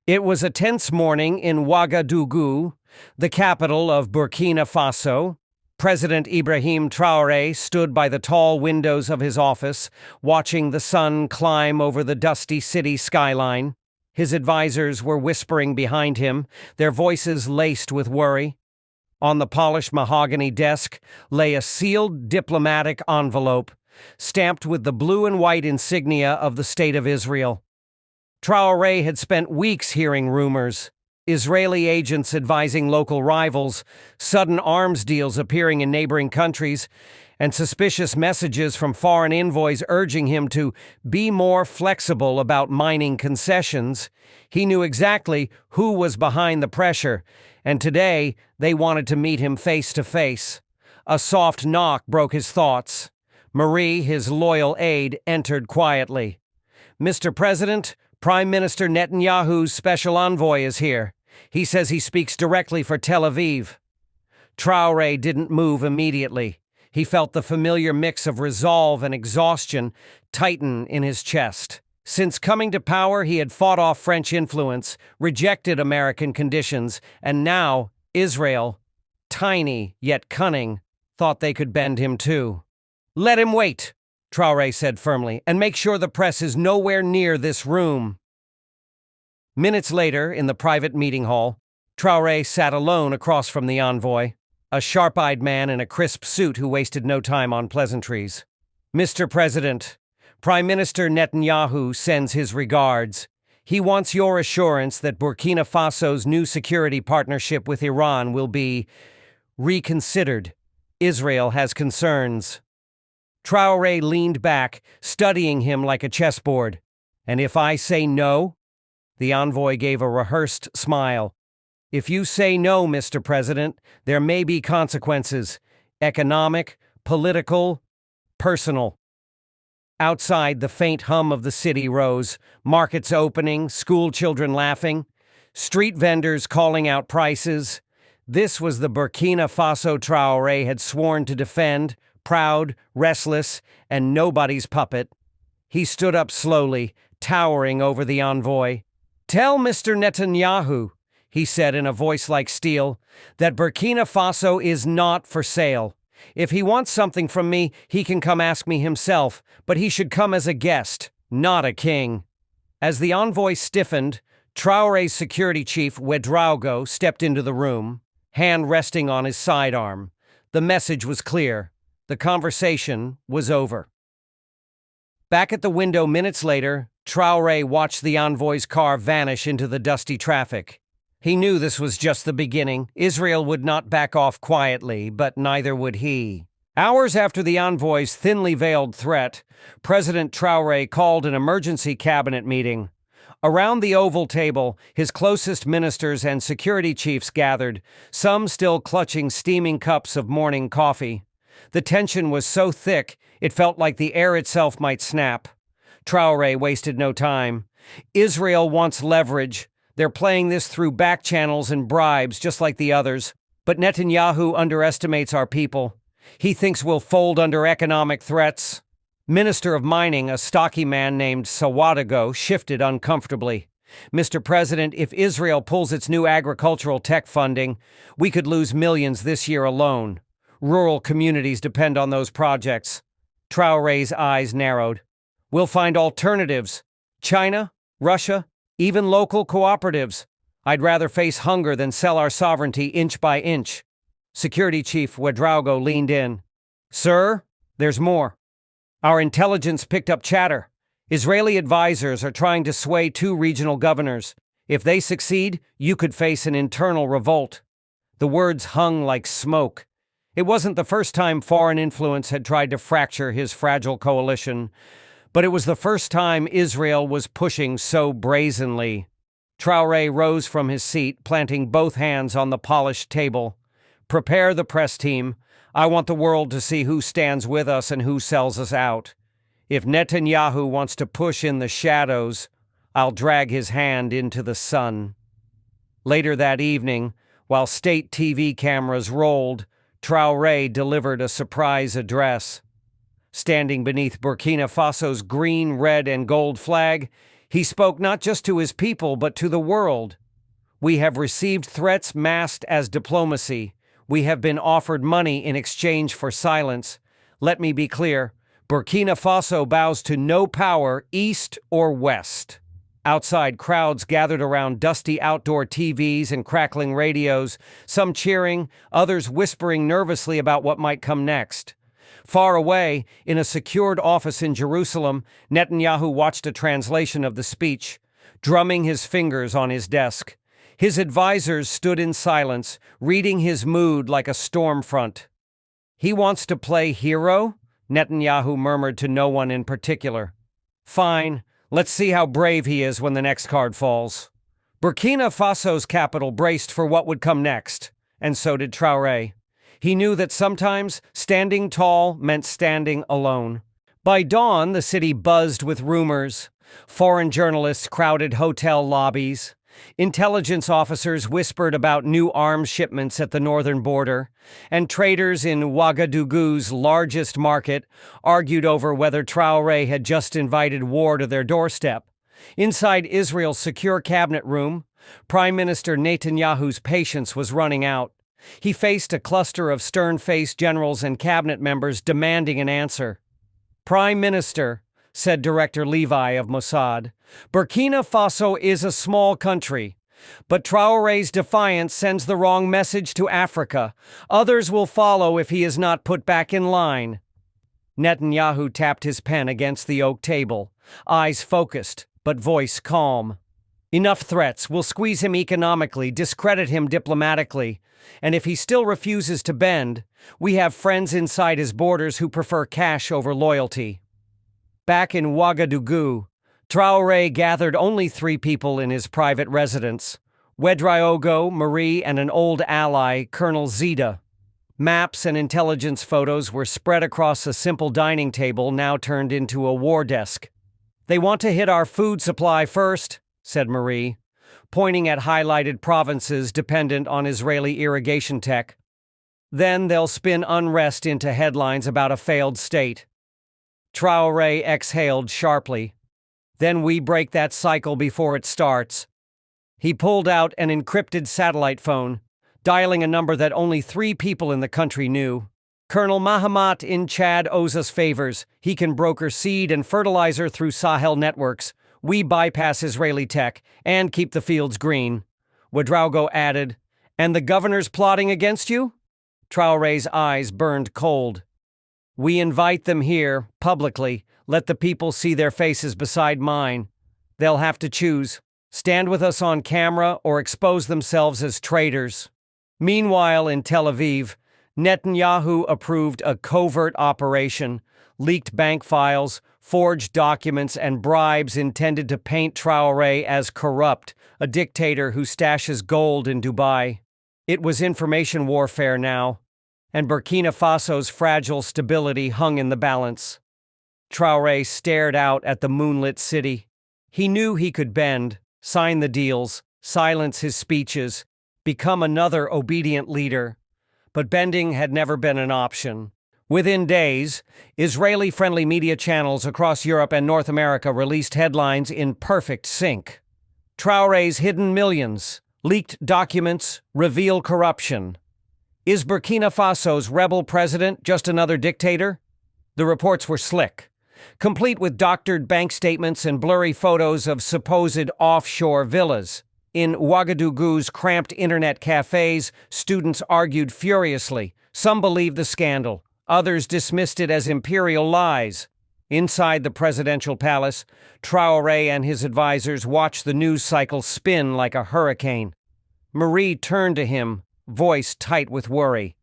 It was a tense morning in Ouagadougou, the capital of Burkina Faso. President Ibrahim Traoré stood by the tall windows of his office, watching the sun climb over the dusty city skyline. His advisors were whispering behind him, their voices laced with worry. On the polished mahogany desk lay a sealed diplomatic envelope, stamped with the blue and white insignia of the State of Israel. Traoré had spent weeks hearing rumors. Israeli agents advising local rivals, sudden arms deals appearing in neighboring countries, and suspicious messages from foreign envoys urging him to be more flexible about mining concessions. He knew exactly who was behind the pressure, and today they wanted to meet him face to face. A soft knock broke his thoughts. Marie, his loyal aide, entered quietly. "Mr. President, Prime Minister Netanyahu's special envoy is here. He says he speaks directly for Tel Aviv." Traoré didn't move immediately. He felt the familiar mix of resolve and exhaustion tighten in his chest. Since coming to power, he had fought off French influence, rejected American conditions, and now Israel, tiny yet cunning, thought they could bend him too. "Let him wait," Traoré said firmly, "and make sure the press is nowhere near this room." Minutes later, in the private meeting hall, Traoré sat alone across from the envoy, a sharp-eyed man in a crisp suit who wasted no time on pleasantries. "Mr. President, Prime Minister Netanyahu sends his regards. He wants your assurance that Burkina Faso's new security partnership with Iran will be reconsidered. Israel has concerns." Traoré leaned back, studying him like a chessboard. "And if I say no?" The envoy gave a rehearsed smile. "If you say no, Mr. President, there may be consequences. Economic, political, personal." Outside, the faint hum of the city rose, markets opening, school children laughing, street vendors calling out prices. This was the Burkina Faso Traoré had sworn to defend, proud, restless, and nobody's puppet. He stood up slowly, towering over the envoy. "Tell Mr. Netanyahu," he said in a voice like steel, "that Burkina Faso is not for sale. If he wants something from me, he can come ask me himself, but he should come as a guest, not a king." As the envoy stiffened, Traoré's security chief, Ouagadougou, stepped into the room, hand resting on his sidearm. The message was clear. The conversation was over. Back at the window minutes later, Traoré watched the envoy's car vanish into the dusty traffic. He knew this was just the beginning. Israel would not back off quietly, but neither would he. Hours after the envoy's thinly veiled threat, President Traoré called an emergency cabinet meeting. Around the oval table, his closest ministers and security chiefs gathered, some still clutching steaming cups of morning coffee. The tension was so thick, it felt like the air itself might snap. Traoré wasted no time. Israel wants leverage. They're playing this through back channels and bribes, just like the others. But Netanyahu underestimates our people. He thinks we'll fold under economic threats. Minister of Mining, a stocky man named Ouagadougou, shifted uncomfortably. "Mr. President, if Israel pulls its new agricultural tech funding, we could lose millions this year alone. Rural communities depend on those projects." Traoré's eyes narrowed. "We'll find alternatives. China, Russia, even local cooperatives. I'd rather face hunger than sell our sovereignty inch by inch." Security Chief Ouagadougou leaned in. "Sir, there's more. Our intelligence picked up chatter. Israeli advisors are trying to sway 2 regional governors. If they succeed, you could face an internal revolt." The words hung like smoke. It wasn't the first time foreign influence had tried to fracture his fragile coalition, but it was the first time Israel was pushing so brazenly. Traoré rose from his seat, planting both hands on the polished table. "Prepare the press team. I want the world to see who stands with us and who sells us out. If Netanyahu wants to push in the shadows, I'll drag his hand into the sun." Later that evening, while state TV cameras rolled, Traoré delivered a surprise address. Standing beneath Burkina Faso's green, red, and gold flag, He spoke not just to his people, but to the world. We have received threats masked as diplomacy. We have been offered money in exchange for silence. Let me be clear. Burkina Faso bows to no power, east or west. Outside, crowds gathered around dusty outdoor TVs and crackling radios, some cheering, others whispering nervously about what might come next. Far away, in a secured office in Jerusalem, Netanyahu watched a translation of the speech, drumming his fingers on his desk. His advisors stood in silence, reading his mood like a storm front. "He wants to play hero?" Netanyahu murmured to no one in particular. "Fine, let's see how brave he is when the next card falls." Burkina Faso's capital braced for what would come next, and so did Traoré. He knew that sometimes standing tall meant standing alone. By dawn, the city buzzed with rumors. Foreign journalists crowded hotel lobbies. Intelligence officers whispered about new arms shipments at the northern border, and traders in Ouagadougou's largest market argued over whether Traoré had just invited war to their doorstep. Inside Israel's secure cabinet room, Prime Minister Netanyahu's patience was running out. He faced a cluster of stern-faced generals and cabinet members demanding an answer. "Prime Minister," said Director Levi of Mossad, "Burkina Faso is a small country, but Traoré's defiance sends the wrong message to Africa. Others will follow if he is not put back in line." Netanyahu tapped his pen against the oak table, eyes focused, but voice calm. "Enough threats. We'll squeeze him economically, discredit him diplomatically. And if he still refuses to bend, we have friends inside his borders who prefer cash over loyalty." Back in Ouagadougou, Traoré gathered only 3 people in his private residence: Ouedraogo, Marie, and an old ally, Colonel Zida. Maps and intelligence photos were spread across a simple dining table now turned into a war desk. "They want to hit our food supply first," said Marie, pointing at highlighted provinces dependent on Israeli irrigation tech. "Then they'll spin unrest into headlines about a failed state." Traoré exhaled sharply. "Then we break that cycle before it starts." He pulled out an encrypted satellite phone, dialing a number that only 3 people in the country knew. "Colonel Mahamat in Chad owes us favors. He can broker seed and fertilizer through Sahel networks. We bypass Israeli tech and keep the fields green." Ouedraogo added, "And the governor's plotting against you?" Traoré's eyes burned cold. "We invite them here, publicly. Let the people see their faces beside mine. They'll have to choose. Stand with us on camera or expose themselves as traitors." Meanwhile, in Tel Aviv, Netanyahu approved a covert operation, leaked bank files, forged documents, and bribes intended to paint Traoré as corrupt, a dictator who stashes gold in Dubai. It was information warfare now, and Burkina Faso's fragile stability hung in the balance. Traoré stared out at the moonlit city. He knew he could bend, sign the deals, silence his speeches, become another obedient leader. But bending had never been an option. Within days, Israeli-friendly media channels across Europe and North America released headlines in perfect sync. Traoré's hidden millions, leaked documents, reveal corruption. Is Burkina Faso's rebel president just another dictator? The reports were slick, complete with doctored bank statements and blurry photos of supposed offshore villas. In Ouagadougou's cramped internet cafes, students argued furiously. Some believed the scandal. Others dismissed it as imperial lies. Inside the presidential palace, Traoré and his advisors watched the news cycle spin like a hurricane. Marie turned to him, voice tight with worry.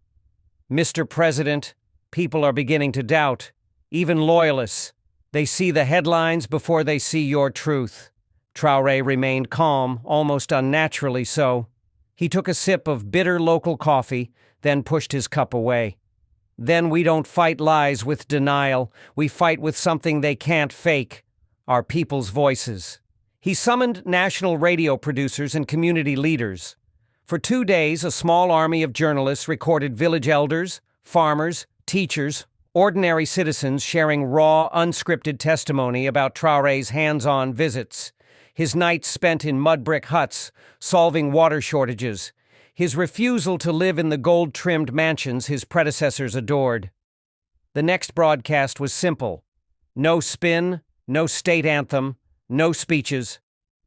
"Mr. President, people are beginning to doubt. Even loyalists. They see the headlines before they see your truth." Traoré remained calm, almost unnaturally so. He took a sip of bitter local coffee, then pushed his cup away. "Then we don't fight lies with denial. We fight with something they can't fake. Our people's voices." He summoned national radio producers and community leaders. For 2 days, a small army of journalists recorded village elders, farmers, teachers, ordinary citizens sharing raw, unscripted testimony about Traoré's hands-on visits, his nights spent in mud-brick huts, solving water shortages, his refusal to live in the gold-trimmed mansions his predecessors adored. The next broadcast was simple. No spin, no state anthem, no speeches,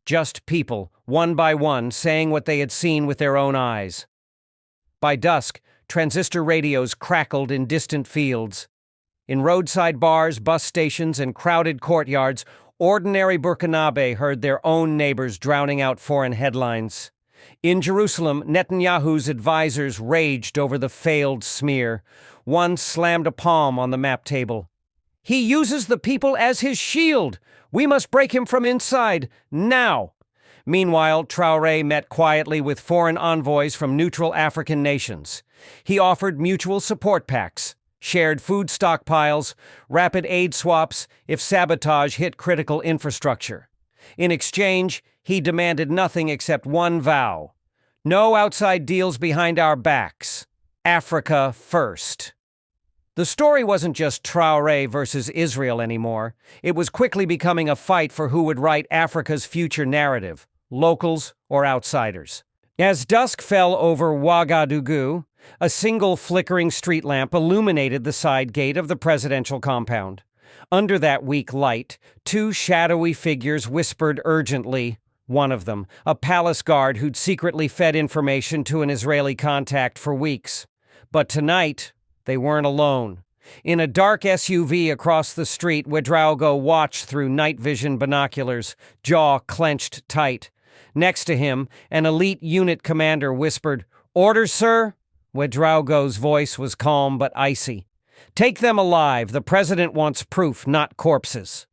just people, one by one, saying what they had seen with their own eyes. By dusk, transistor radios crackled in distant fields. In roadside bars, bus stations, and crowded courtyards, ordinary Burkinabe heard their own neighbors drowning out foreign headlines. In Jerusalem, Netanyahu's advisors raged over the failed smear. One slammed a palm on the map table. "He uses the people as his shield. We must break him from inside, now." Meanwhile, Traoré met quietly with foreign envoys from neutral African nations. He offered mutual support pacts, shared food stockpiles, rapid aid swaps if sabotage hit critical infrastructure. In exchange, he demanded nothing except one vow: no outside deals behind our backs. Africa first. The story wasn't just Traoré versus Israel anymore. It was quickly becoming a fight for who would write Africa's future narrative, locals or outsiders. As dusk fell over Ouagadougou, a single flickering street lamp illuminated the side gate of the presidential compound. Under that weak light, two shadowy figures whispered urgently. One of them, a palace guard who'd secretly fed information to an Israeli contact for weeks. But tonight, they weren't alone. In a dark SUV across the street, Ouedraogo watched through night vision binoculars, jaw clenched tight. Next to him, an elite unit commander whispered, "Orders, sir?" Ouedraogo's voice was calm but icy. "Take them alive. The president wants proof, not corpses."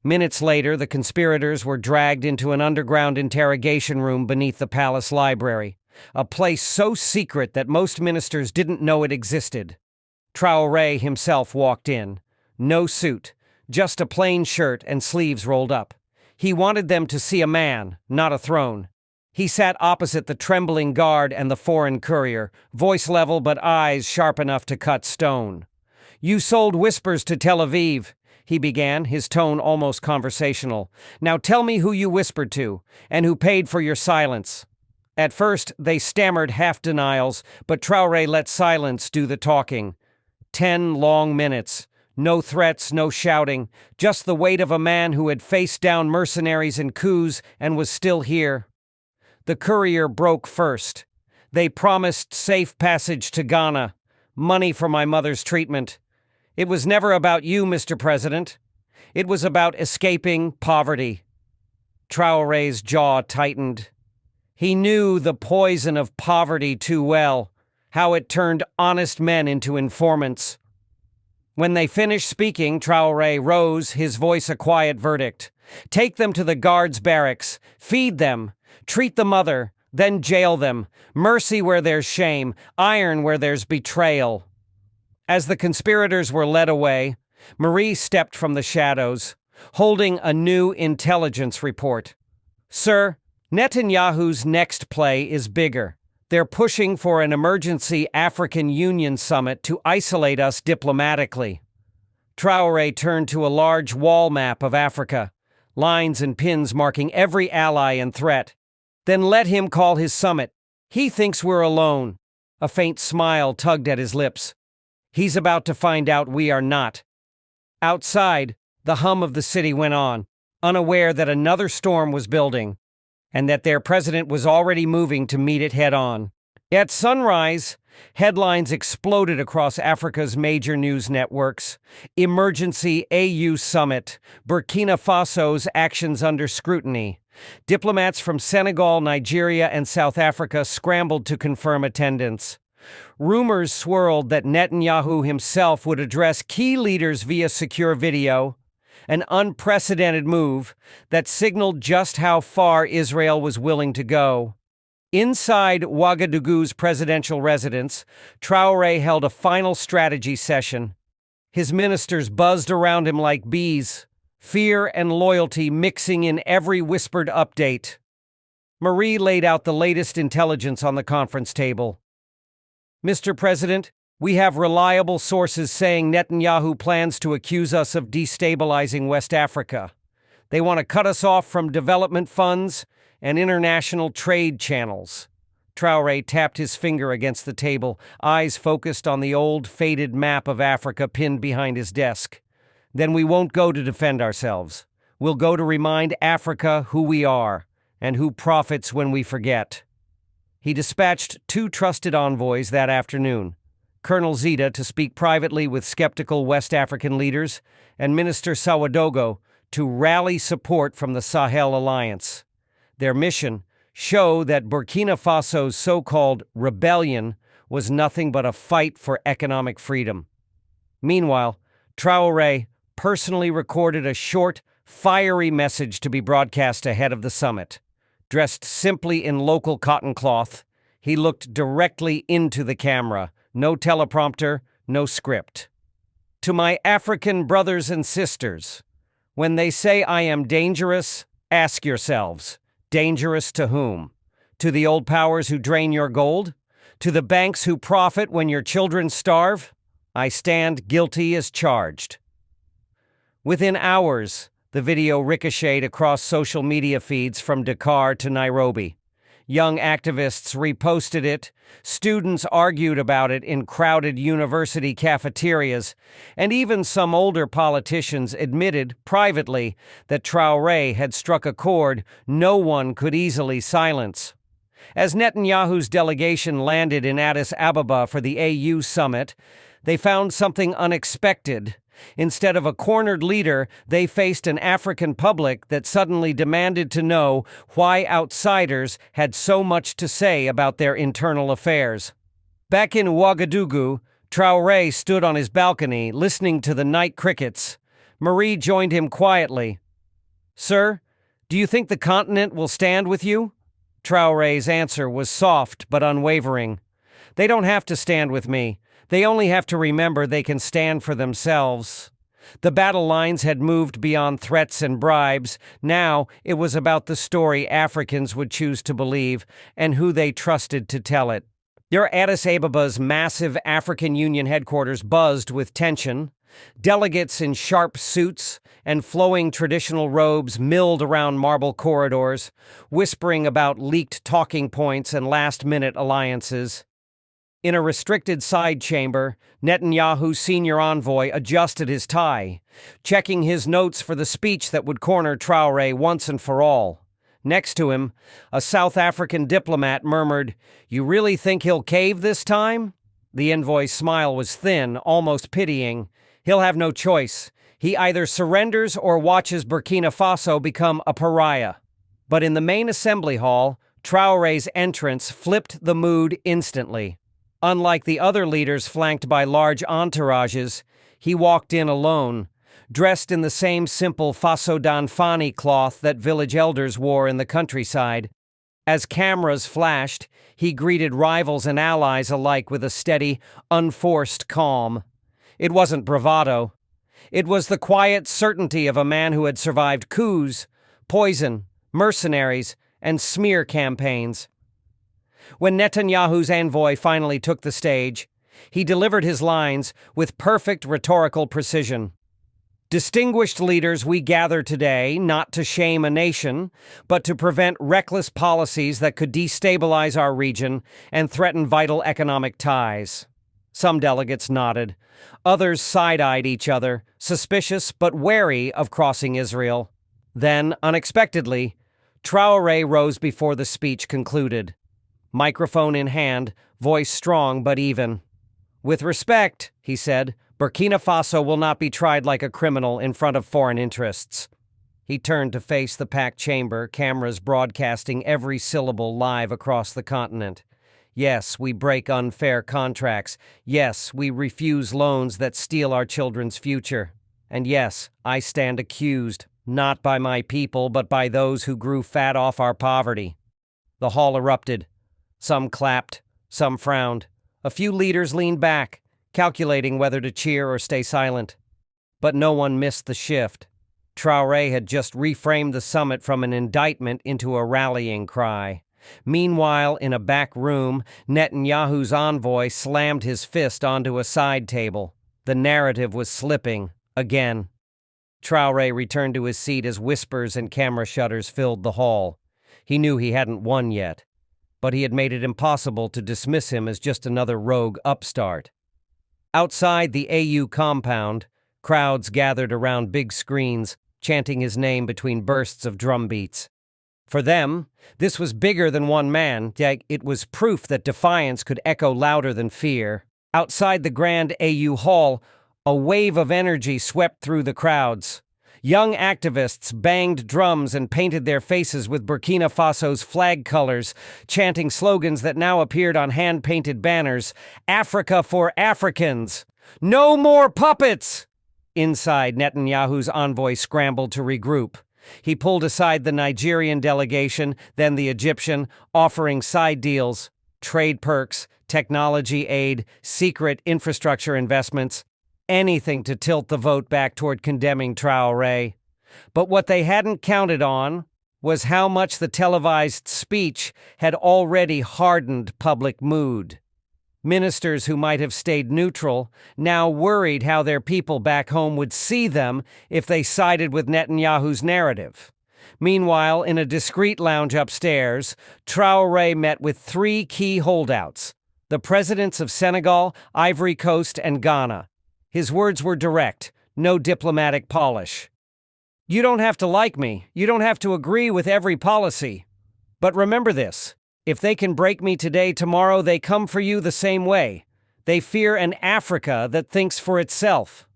Minutes later, the conspirators were dragged into an underground interrogation room beneath the palace library, a place so secret that most ministers didn't know it existed. Traoré himself walked in. No suit, just a plain shirt and sleeves rolled up. He wanted them to see a man, not a throne. He sat opposite the trembling guard and the foreign courier, voice level but eyes sharp enough to cut stone. "You sold whispers to Tel Aviv," he began, his tone almost conversational. "Now tell me who you whispered to, and who paid for your silence." At first, they stammered half-denials, but Traoré let silence do the talking. 10 long minutes. No threats, no shouting, just the weight of a man who had faced down mercenaries and coups and was still here. The courier broke first. "They promised safe passage to Ghana, money for my mother's treatment. It was never about you, Mr. President. It was about escaping poverty." Traoré's jaw tightened. He knew the poison of poverty too well, how it turned honest men into informants. When they finished speaking, Traoré rose, his voice a quiet verdict. "Take them to the guards' barracks, feed them, treat the mother, then jail them. Mercy where there's shame, iron where there's betrayal." As the conspirators were led away, Marie stepped from the shadows, holding a new intelligence report. "Sir, Netanyahu's next play is bigger. They're pushing for an emergency African Union summit to isolate us diplomatically." Traoré turned to a large wall map of Africa, lines and pins marking every ally and threat. "Then let him call his summit. He thinks we're alone." A faint smile tugged at his lips. "He's about to find out we are not." Outside, the hum of the city went on, unaware that another storm was building, and that their president was already moving to meet it head-on. At sunrise, headlines exploded across Africa's major news networks. Emergency AU summit, Burkina Faso's actions under scrutiny. Diplomats from Senegal, Nigeria, and South Africa scrambled to confirm attendance. Rumors swirled that Netanyahu himself would address key leaders via secure video, an unprecedented move that signaled just how far Israel was willing to go. Inside Ouagadougou's presidential residence, Traoré held a final strategy session. His ministers buzzed around him like bees, fear and loyalty mixing in every whispered update. Marie laid out the latest intelligence on the conference table. "Mr. President, We have reliable sources saying Netanyahu plans to accuse us of destabilizing West Africa. They want to cut us off from development funds and international trade channels. Traoré tapped his finger against the table, eyes focused on the old, faded map of Africa pinned behind his desk. Then we won't go to defend ourselves. We'll go to remind Africa who we are and who profits when we forget. He dispatched 2 trusted envoys that afternoon, Colonel Zita to speak privately with skeptical West African leaders, and Minister Sawadogo to rally support from the Sahel Alliance. Their mission: show that Burkina Faso's so-called rebellion was nothing but a fight for economic freedom. Meanwhile, Traoré personally recorded a short, fiery message to be broadcast ahead of the summit. Dressed simply in local cotton cloth, he looked directly into the camera. No teleprompter, no script. To my African brothers and sisters, when they say I am dangerous, ask yourselves, dangerous to whom? To the old powers who drain your gold? To the banks who profit when your children starve? I stand guilty as charged. Within hours, the video ricocheted across social media feeds from Dakar to Nairobi. Young activists reposted it, students argued about it in crowded university cafeterias, and even some older politicians admitted privately that Traoré had struck a chord no one could easily silence. As Netanyahu's delegation landed in Addis Ababa for the AU summit, they found something unexpected. Instead of a cornered leader, they faced an African public that suddenly demanded to know why outsiders had so much to say about their internal affairs. Back in Ouagadougou, Traoré stood on his balcony, listening to the night crickets. Marie joined him quietly. "Sir, do you think the continent will stand with you?" Traoré's answer was soft but unwavering. "They don't have to stand with me. They only have to remember they can stand for themselves." The battle lines had moved beyond threats and bribes. Now it was about the story Africans would choose to believe and who they trusted to tell it. Near Addis Ababa's massive African Union headquarters buzzed with tension. Delegates in sharp suits and flowing traditional robes milled around marble corridors, whispering about leaked talking points and last-minute alliances. In a restricted side chamber, Netanyahu's senior envoy adjusted his tie, checking his notes for the speech that would corner Traoré once and for all. Next to him, a South African diplomat murmured, "You really think he'll cave this time?" The envoy's smile was thin, almost pitying. "He'll have no choice. He either surrenders or watches Burkina Faso become a pariah." But in the main assembly hall, Traoré's entrance flipped the mood instantly. Unlike the other leaders flanked by large entourages, he walked in alone, dressed in the same simple Faso d'Anfani cloth that village elders wore in the countryside. As cameras flashed, he greeted rivals and allies alike with a steady, unforced calm. It wasn't bravado. It was the quiet certainty of a man who had survived coups, poison, mercenaries, and smear campaigns. When Netanyahu's envoy finally took the stage, he delivered his lines with perfect rhetorical precision. "Distinguished leaders, we gather today not to shame a nation, but to prevent reckless policies that could destabilize our region and threaten vital economic ties." Some delegates nodded. Others side-eyed each other, suspicious but wary of crossing Israel. Then, unexpectedly, Traoré rose before the speech concluded. Microphone in hand, voice strong but even. "With respect," he said, "Burkina Faso will not be tried like a criminal in front of foreign interests." He turned to face the packed chamber, cameras broadcasting every syllable live across the continent. "Yes, we break unfair contracts. Yes, we refuse loans that steal our children's future. And yes, I stand accused, not by my people, but by those who grew fat off our poverty." The hall erupted. Some clapped, some frowned. A few leaders leaned back, calculating whether to cheer or stay silent. But no one missed the shift. Traoré had just reframed the summit from an indictment into a rallying cry. Meanwhile, in a back room, Netanyahu's envoy slammed his fist onto a side table. The narrative was slipping, again. Traoré returned to his seat as whispers and camera shutters filled the hall. He knew he hadn't won yet, but he had made it impossible to dismiss him as just another rogue upstart. Outside the AU compound, crowds gathered around big screens, chanting his name between bursts of drum beats. For them, this was bigger than one man. It was proof that defiance could echo louder than fear. Outside the grand AU hall, a wave of energy swept through the crowds. Young activists banged drums and painted their faces with Burkina Faso's flag colors, chanting slogans that now appeared on hand-painted banners. Africa for Africans! No more puppets! Inside, Netanyahu's envoy scrambled to regroup. He pulled aside the Nigerian delegation, then the Egyptian, offering side deals, trade perks, technology aid, secret infrastructure investments, anything to tilt the vote back toward condemning Traoré. But what they hadn't counted on was how much the televised speech had already hardened public mood. Ministers who might have stayed neutral now worried how their people back home would see them if they sided with Netanyahu's narrative. Meanwhile, in a discreet lounge upstairs, Traoré met with three key holdouts: the presidents of Senegal, Ivory Coast, and Ghana. His words were direct, no diplomatic polish. You don't have to like me. You don't have to agree with every policy. But remember this. If they can break me today, tomorrow they come for you the same way. They fear an Africa that thinks for itself.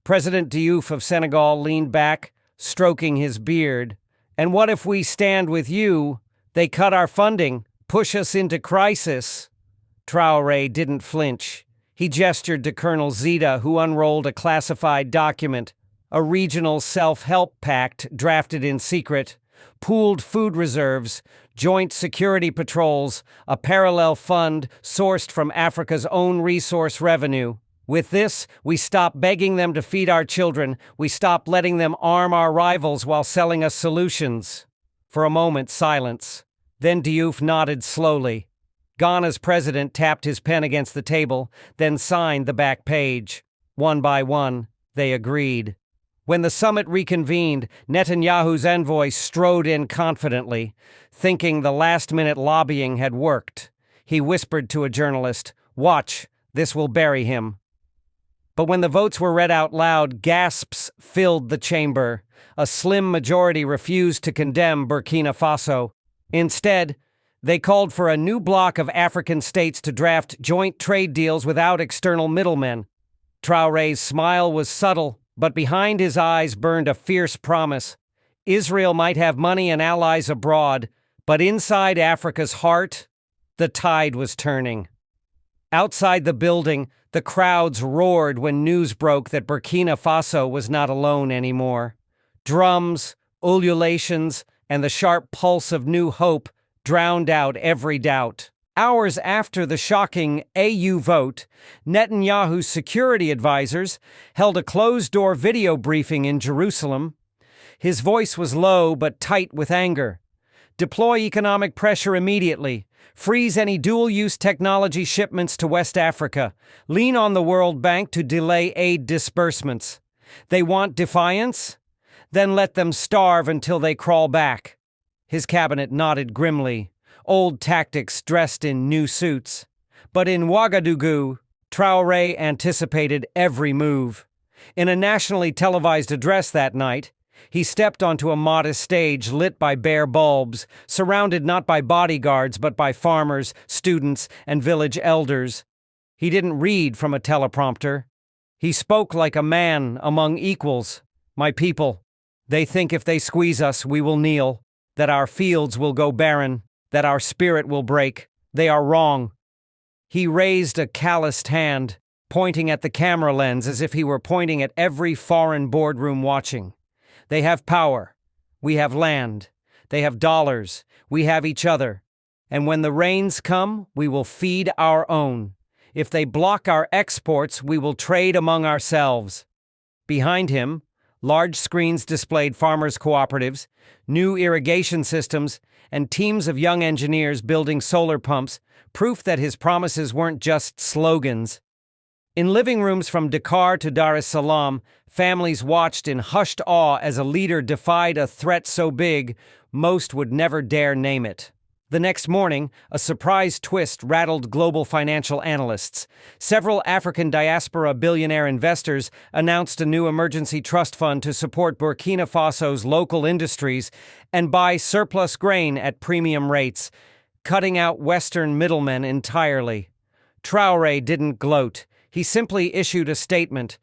President Diouf of Senegal leaned back, stroking his beard. And what if we stand with you? They cut our funding, push us into crisis. Traoré didn't flinch. He gestured to Colonel Zita, who unrolled a classified document, a regional self-help pact drafted in secret, pooled food reserves, joint security patrols, a parallel fund sourced from Africa's own resource revenue. With this, we stop begging them to feed our children. We stop letting them arm our rivals while selling us solutions. For a moment, silence. Then Diouf nodded slowly. Ghana's president tapped his pen against the table, then signed the back page. One by one, they agreed. When the summit reconvened, Netanyahu's envoy strode in confidently, thinking the last-minute lobbying had worked. He whispered to a journalist, "Watch, this will bury him." But when the votes were read out loud, gasps filled the chamber. A slim majority refused to condemn Burkina Faso. Instead, they called for a new bloc of African states to draft joint trade deals without external middlemen. Traoré's smile was subtle, but behind his eyes burned a fierce promise. Israel might have money and allies abroad, but inside Africa's heart, the tide was turning. Outside the building, the crowds roared when news broke that Burkina Faso was not alone anymore. Drums, ululations, and the sharp pulse of new hope drowned out every doubt. Hours after the shocking AU vote, Netanyahu's security advisors held a closed-door video briefing in Jerusalem. His voice was low but tight with anger. Deploy economic pressure immediately. Freeze any dual-use technology shipments to West Africa. Lean on the World Bank to delay aid disbursements. They want defiance? Then let them starve until they crawl back. His cabinet nodded grimly. Old tactics dressed in new suits. But in Ouagadougou, Traoré anticipated every move. In a nationally televised address that night, he stepped onto a modest stage lit by bare bulbs, surrounded not by bodyguards but by farmers, students, and village elders. He didn't read from a teleprompter. He spoke like a man among equals. My people, they think if they squeeze us, we will kneel, that our fields will go barren, that our spirit will break. They are wrong. He raised a calloused hand, pointing at the camera lens as if he were pointing at every foreign boardroom watching. They have power. We have land. They have dollars. We have each other. And when the rains come, we will feed our own. If they block our exports, we will trade among ourselves. Behind him, large screens displayed farmers' cooperatives, new irrigation systems, and teams of young engineers building solar pumps, proof that his promises weren't just slogans. In living rooms from Dakar to Dar es Salaam, families watched in hushed awe as a leader defied a threat so big, most would never dare name it. The next morning, a surprise twist rattled global financial analysts. Several African diaspora billionaire investors announced a new emergency trust fund to support Burkina Faso's local industries and buy surplus grain at premium rates, cutting out Western middlemen entirely. Traoré didn't gloat. He simply issued a statement.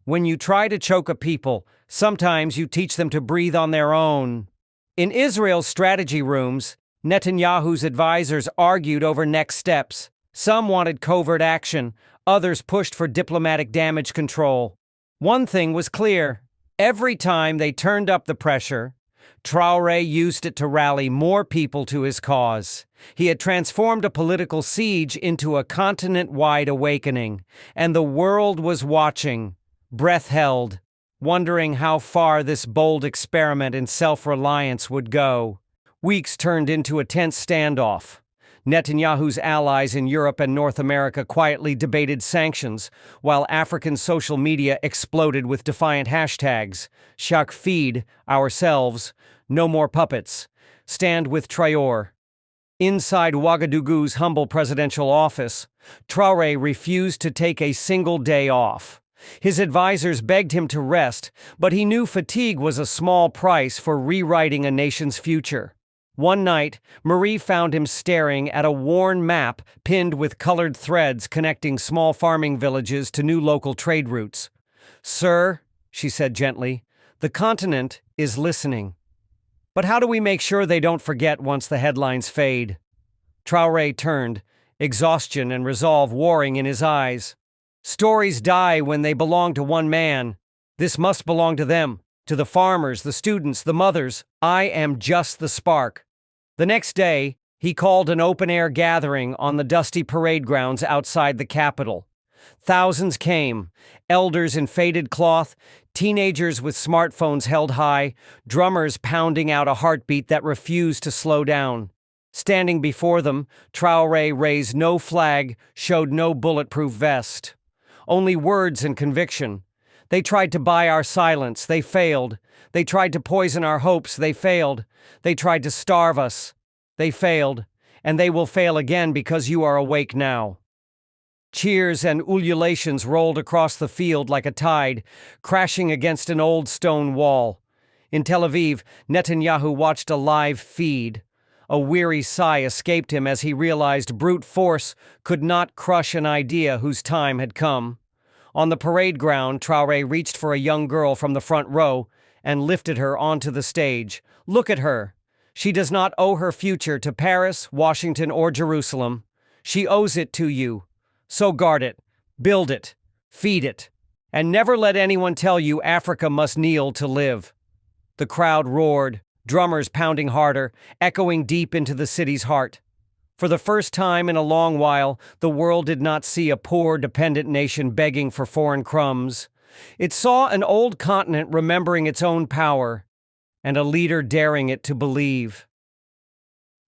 When you try to choke a people, sometimes you teach them to breathe on their own. In Israel's strategy rooms, Netanyahu's advisors argued over next steps. Some wanted covert action, others pushed for diplomatic damage control. One thing was clear. Every time they turned up the pressure, Traoré used it to rally more people to his cause. He had transformed a political siege into a continent-wide awakening, and the world was watching, breath held, wondering how far this bold experiment in self-reliance would go. Weeks turned into a tense standoff. Netanyahu's allies in Europe and North America quietly debated sanctions, while African social media exploded with defiant hashtags. Shaq feed, ourselves, no more puppets, stand with Traoré. Inside Ouagadougou's humble presidential office, Traoré refused to take a single day off. His advisors begged him to rest, but he knew fatigue was a small price for rewriting a nation's future. One night, Marie found him staring at a worn map pinned with colored threads connecting small farming villages to new local trade routes. "Sir," she said gently, "the continent is listening. But how do we make sure they don't forget once the headlines fade?" Traoré turned, exhaustion and resolve warring in his eyes. "Stories die when they belong to one man. This must belong to them, to the farmers, the students, the mothers. I am just the spark." The next day, he called an open-air gathering on the dusty parade grounds outside the capital. Thousands came, elders in faded cloth, teenagers with smartphones held high, drummers pounding out a heartbeat that refused to slow down. Standing before them, Traoré raised no flag, showed no bulletproof vest. Only words and conviction. They tried to buy our silence, they failed. They tried to poison our hopes, they failed. They tried to starve us, they failed. And they will fail again because you are awake now. Cheers and ululations rolled across the field like a tide, crashing against an old stone wall. In Tel Aviv, Netanyahu watched a live feed. A weary sigh escaped him as he realized brute force could not crush an idea whose time had come. On the parade ground, Traoré reached for a young girl from the front row and lifted her onto the stage. "Look at her. She does not owe her future to Paris, Washington, or Jerusalem. She owes it to you. So guard it, build it, feed it, and never let anyone tell you Africa must kneel to live." The crowd roared, drummers pounding harder, echoing deep into the city's heart. For the first time in a long while, the world did not see a poor, dependent nation begging for foreign crumbs. It saw an old continent remembering its own power, and a leader daring it to believe.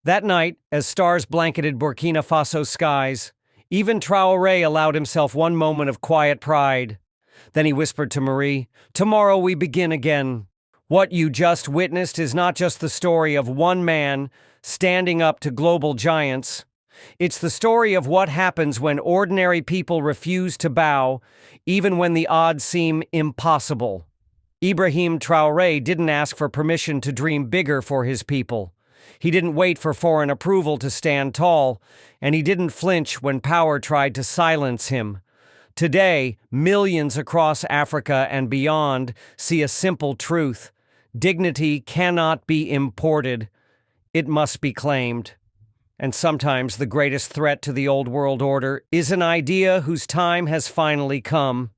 That night, as stars blanketed Burkina Faso's skies, even Traoré allowed himself one moment of quiet pride. Then he whispered to Marie, "Tomorrow we begin again." What you just witnessed is not just the story of one man standing up to global giants. It's the story of what happens when ordinary people refuse to bow, even when the odds seem impossible. Ibrahim Traoré didn't ask for permission to dream bigger for his people. He didn't wait for foreign approval to stand tall, and he didn't flinch when power tried to silence him. Today, millions across Africa and beyond see a simple truth. Dignity cannot be imported. It must be claimed. And sometimes the greatest threat to the old world order is an idea whose time has finally come.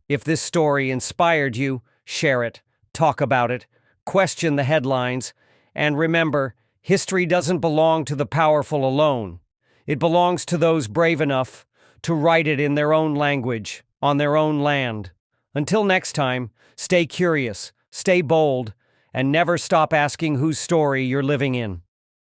If this story inspired you, share it, talk about it, question the headlines, and remember, history doesn't belong to the powerful alone. It belongs to those brave enough to write it in their own language, on their own land. Until next time, stay curious, stay bold, and never stop asking whose story you're living in.